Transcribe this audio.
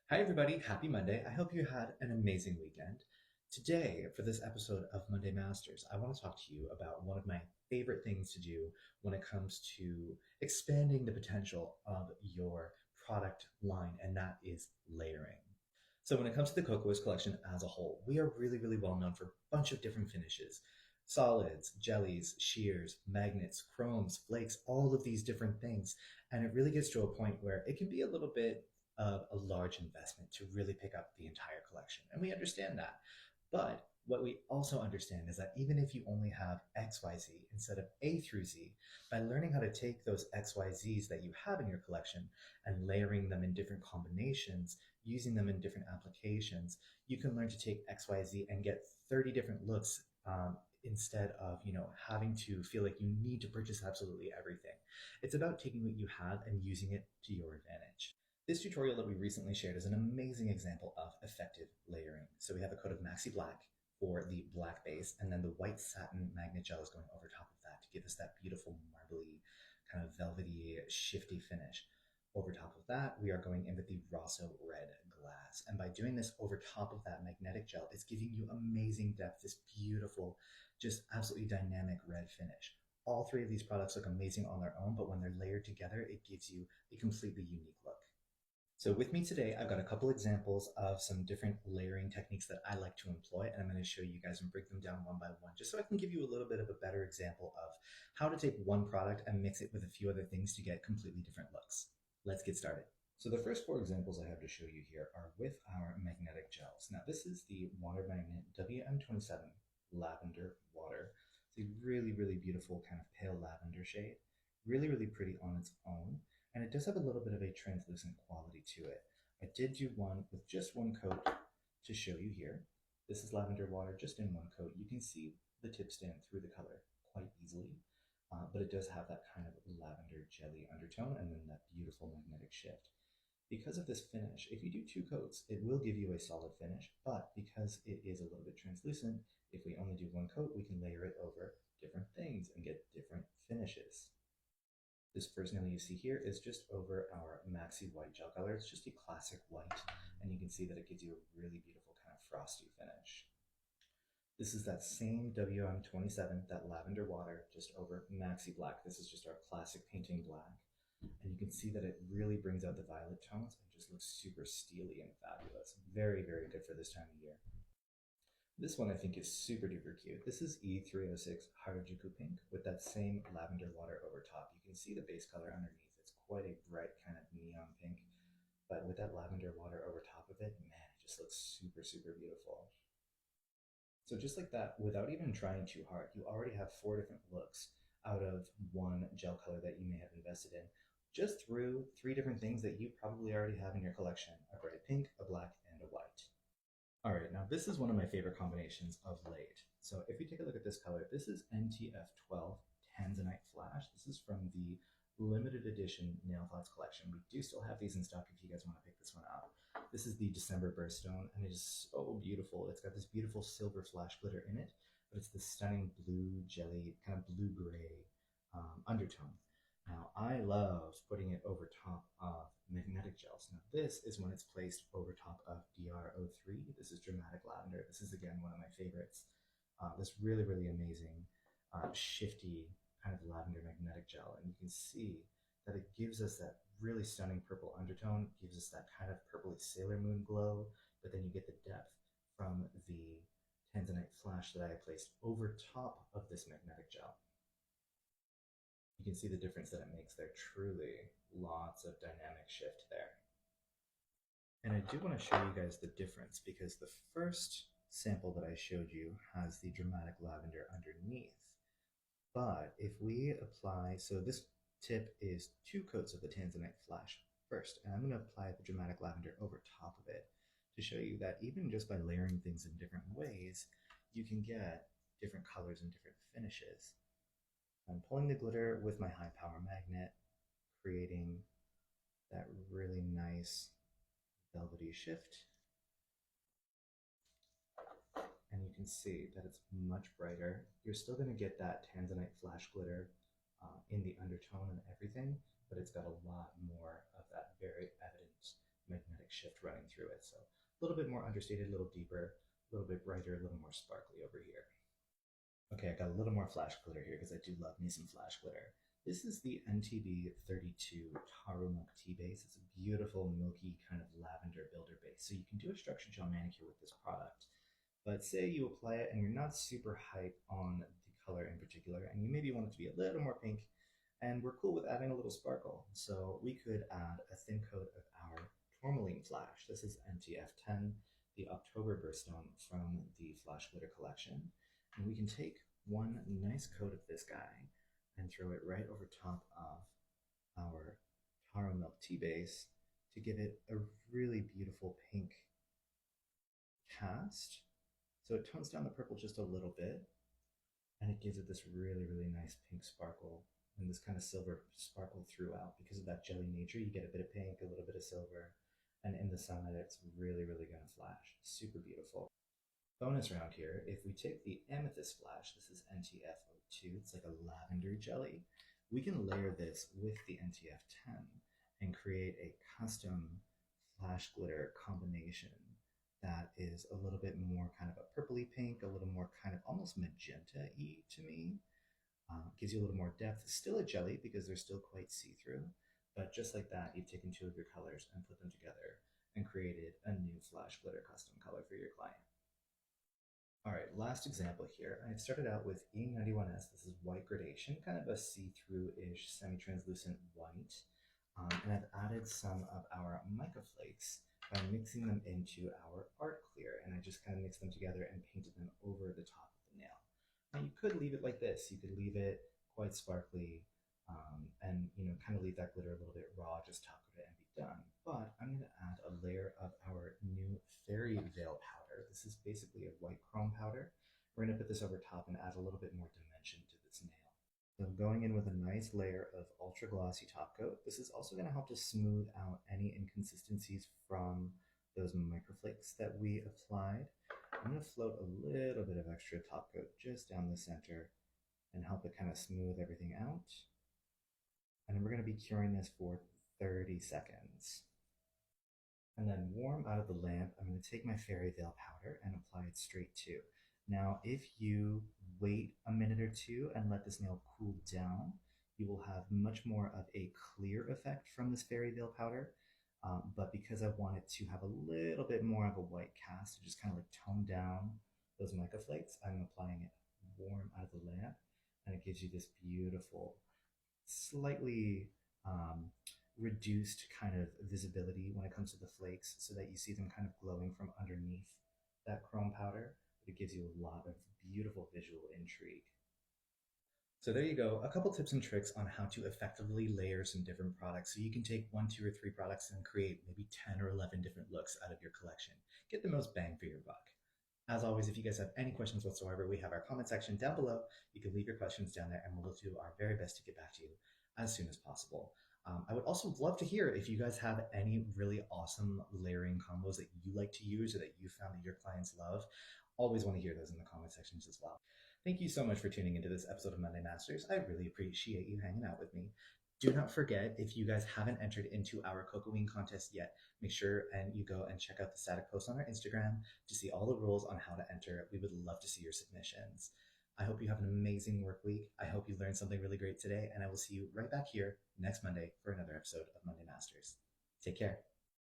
Hi, everybody. Happy Monday. I hope you had an amazing weekend. Today, for this episode of Monday Masters, I want to talk to you about one of my favorite things to do when it comes to expanding the potential of your product line, and that is layering. So, when it comes to the Kokoist collection as a whole, we are really well known for a bunch of different finishes: solids, jellies, shears, magnets, chromes, flakes, all of these different things. And it really gets to a point where it can be a little bit of a large investment to really pick up the entire collection. And we understand that. But what we also understand is that even if you only have XYZ instead of A through Z, by learning how to take those XYZs that you have in your collection and layering them in different combinations, using them in different applications, you can learn to take XYZ and get 30 different looks instead of having to feel like you need to purchase absolutely everything. It's about taking what you have and using it to your advantage. This tutorial that we recently shared is an amazing example of effective layering. So we have a coat of Maxi Black for the black base, and then the white satin magnet gel is going over top of that to give us that beautiful marbly, kind of velvety, shifty finish. Over top of that, we are going in with the Rosso red glass. And by doing this over top of that magnetic gel, it's giving you amazing depth, this beautiful, just absolutely dynamic red finish. All three of these products look amazing on their own, but when they're layered together, it gives you a completely unique look. So with me today, I've got a couple examples of some different layering techniques that I like to employ, and I'm going to show you guys and break them down one by one, just so I can give you a little bit of a better example of how to take one product and mix it with a few other things to get completely different looks. Let's get started. So the first four examples I have to show you here are with our magnetic gels. Now this is the Water Magnet WM27 Lavender Water. It's a really beautiful kind of pale lavender shade. Really pretty on its own. And it does have a little bit of a translucent quality to it. I did do one with just one coat to show you here. This is lavender water just in one coat. You can see the tip stand through the color quite easily, but it does have that kind of lavender jelly undertone and then that beautiful magnetic shift. Because of this finish, if you do two coats, it will give you a solid finish, but because it is a little bit translucent, if we only do one coat, we can layer it over different things and get different finishes. This first nail you see here is just over our Maxi White gel color. It's just a classic white, and you can see that it gives you a really beautiful kind of frosty finish. This is that same WM27, that lavender water, just over Maxi Black. This is just our classic painting black. And you can see that it really brings out the violet tones and just looks super steely and fabulous. Very good for this time of year. This one I think is super duper cute. This is E306 Harajuku Pink with that same lavender water over top. You can see the base color underneath. It's quite a bright kind of neon pink, but with that lavender water over top of it, man, it just looks super beautiful. So just like that, without even trying too hard, you already have four different looks out of one gel color that you may have invested in, just through three different things that you probably already have in your collection: a bright pink, a black, and a white. All right, now this is one of my favorite combinations of late. So if you take a look at this color, this is NTF12 Tanzanite Flash. This is from the limited edition Nail Thoughts collection. We do still have these in stock if you guys want to pick this one up. This is the December Birthstone, and it is so beautiful. It's got this beautiful silver flash glitter in it, but it's this stunning blue jelly, kind of blue-gray undertone. Now, I love putting it over top of magnetic gels. Now, this is when it's placed over top of DR03. This is Dramatic Lavender. This is, again, one of my favorites. This really amazing, shifty kind of lavender magnetic gel. And you can see that it gives us that really stunning purple undertone, gives us that kind of purpley Sailor Moon glow, but then you get the depth from the Tanzanite Flash that I placed over top of this magnetic gel. You can see the difference that it makes there. Truly lots of dynamic shift there. And I do want to show you guys the difference, because the first sample that I showed you has the dramatic lavender underneath. But if we apply, so this tip is two coats of the Tanzanite Flash first, and I'm going to apply the dramatic lavender over top of it to show you that even just by layering things in different ways, you can get different colors and different finishes. I'm pulling the glitter with my high power magnet, creating that really nice velvety shift. And you can see that it's much brighter. You're still going to get that Tanzanite Flash glitter in the undertone and everything, but it's got a lot more of that very evident magnetic shift running through it. So a little bit more understated, a little deeper, a little bit brighter, a little more sparkly over here. Okay, I got a little more flash glitter here because I do love me some flash glitter. This is the NTB 32 Taro Milk Tea Base. It's a beautiful, milky, kind of lavender builder base. So you can do a structured gel manicure with this product. But say you apply it and you're not super hype on the color in particular, and you maybe want it to be a little more pink, and we're cool with adding a little sparkle. So we could add a thin coat of our tourmaline flash. This is NTF10, the October birthstone from the Flash Glitter collection. And we can take one nice coat of this guy and throw it right over top of our taro milk tea base to give it a really beautiful pink cast. So it tones down the purple just a little bit, and it gives it this really, really nice pink sparkle and this kind of silver sparkle throughout. Because of that jelly nature, you get a bit of pink, a little bit of silver, and in the sunlight, it's really, really going to flash. Super beautiful. Bonus round here, if we take the amethyst flash, this is NTF02, it's like a lavender jelly, we can layer this with the NTF10 and create a custom flash glitter combination that is a little bit more kind of a purpley pink, a little more kind of almost magenta-y to me. Gives you a little more depth. It's still a jelly because they're still quite see-through, but just like that, you've taken two of your colors and put them together and created a new flash glitter custom color for your client. All right, last example here. I started out with E91S. This is white gradation, kind of a see-through-ish, semi-translucent white. And I've added some of our mica flakes by mixing them into our art clear. And I just kind of mixed them together and painted them over the top of the nail. Now you could leave it like this. You could leave it quite sparkly and kind of leave that glitter a little bit raw, just top coat it and be done. But I'm going to add a layer of our new Fairy Veil powder. This is basically a white chrome powder. We're going to put this over top and add a little bit more dimension to this nail. So I'm going in with a nice layer of ultra glossy top coat. This is also going to help to smooth out any inconsistencies from those microflakes that we applied. I'm going to float a little bit of extra top coat just down the center and help it kind of smooth everything out. And then we're going to be curing this for 30 seconds. And then warm out of the lamp, I'm going to take my Fairy Veil powder and apply it straight too. Now, if you wait a minute or two and let this nail cool down, you will have much more of a clear effect from this Fairy Veil powder. But because I want it to have a little bit more of a white cast to just kind of like tone down those mica flakes, I'm applying it warm out of the lamp, and it gives you this beautiful, slightly reduced kind of visibility when it comes to the flakes, so that you see them kind of glowing from underneath that chrome powder. But it gives you a lot of beautiful visual intrigue. So there you go, a couple tips and tricks on how to effectively layer some different products so you can take one, two, or three products and create maybe 10 or 11 different looks out of your collection. Get the most bang for your buck. As always, if you guys have any questions whatsoever, we have our comment section down below. You can leave your questions down there and we'll do our very best to get back to you as soon as possible. I would also love to hear if you guys have any really awesome layering combos that you like to use or that you found that your clients love. Always want to hear those in the comment sections as well. Thank you so much for tuning into this episode of Monday Masters. I really appreciate you hanging out with me. Do not forget, if you guys haven't entered into our Cocoist contest yet, make sure and you go and check out the static post on our Instagram to see all the rules on how to enter. We would love to see your submissions. I hope you have an amazing work week. I hope you learned something really great today, and I will see you right back here next Monday for another episode of Monday Masters. Take care.